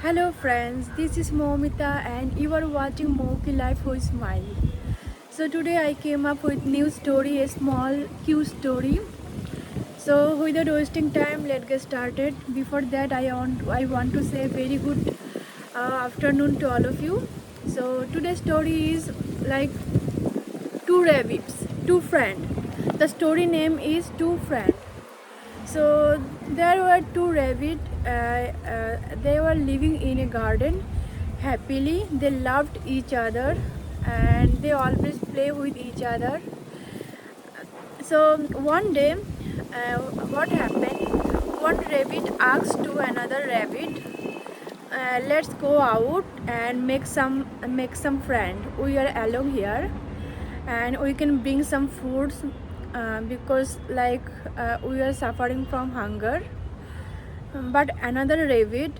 Hello friends, this is Momita and you are watching Moki Life with Smile. So today I came up with new story, a small cute story. So without wasting time, let's get started. Before that, I want to say very good afternoon to all of you. So today's story is like two rabbits, two friends. The story name is Two Friends. So there were two rabbits. They were living in a garden happily. They loved each other and they always play with each other. So one day, what happened? One rabbit asked to another rabbit, "Let's go out and make some friend. We are alone here, and we can bring some foods because we are suffering from hunger." But another rabbit,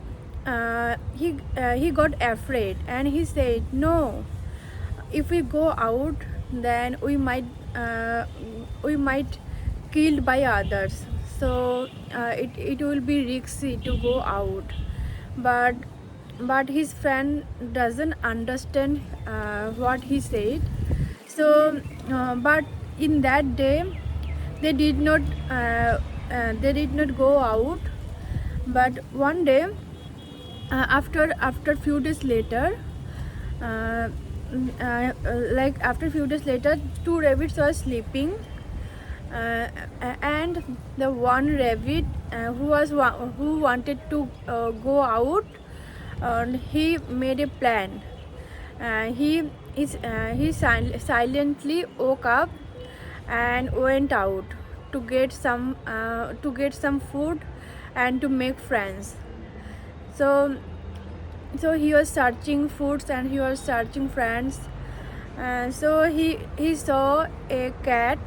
he got afraid and he said, "No, if we go out, then we might killed by others. So it will be risky to go out." But his friend doesn't understand what he said. So, but in that day, they did not go out. But one day, after few days later, after few days later, two rabbits were sleeping, and the one rabbit who wanted to go out, he made a plan. He silently woke up and went out to get some food and to make friends. So he was searching foods and he was searching friends. So he saw a cat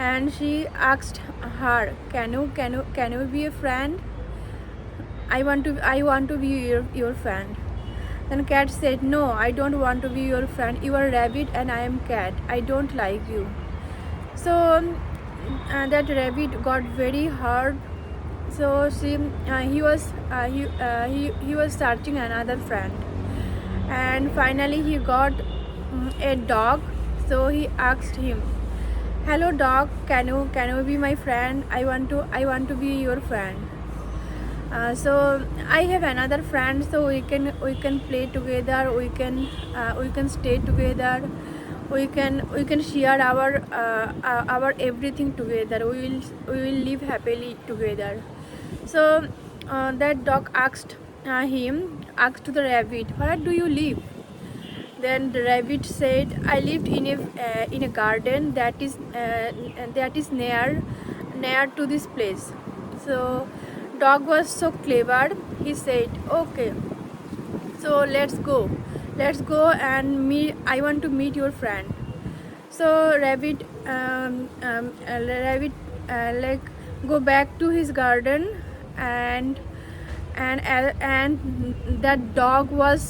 and she asked her, "Can you be a friend? I want to be your friend." Then cat said, "No, I don't want to be your friend. You are rabbit and I am cat. I don't like you." So that rabbit got very hurt. So he was searching another friend, and finally he got a dog. So he asked him, "Hello dog, can you be my friend? I want to be your friend. So I have another friend, so we can play together. We can stay together. We can share our everything together. We will live happily together." So that dog asked to the rabbit, "Where do you live?" Then the rabbit said, "I lived in a garden that is near to this place." So dog was so clever. He said, "Okay, so let's go and meet. I want to meet your friend." So rabbit go back to his garden, and that dog was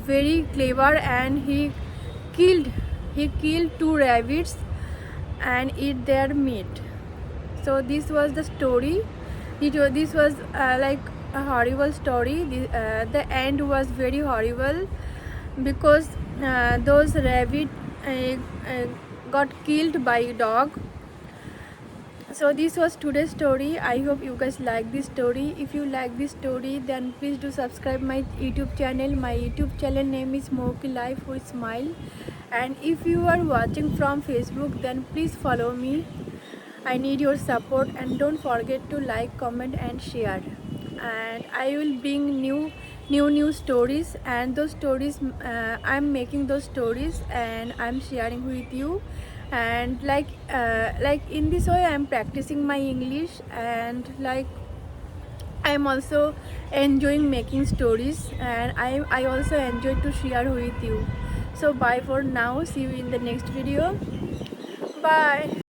very clever, and he killed two rabbits and eat their meat. So this was the story. This was like a horrible story. The end was very horrible because those rabbits got killed by a dog. So this was today's story. I hope you guys like this story. If you like this story, then please do subscribe my YouTube channel. My YouTube channel name is Moki Life with Smile. And if you are watching from Facebook, then please follow me. I need your support, and don't forget to like, comment and share. And I will bring new stories, and those stories I'm making those stories and I'm sharing with you. And like in this way I'm practicing my English, and like I'm also enjoying making stories, and I also enjoy to share with you. So bye for now. See you in the next video. Bye.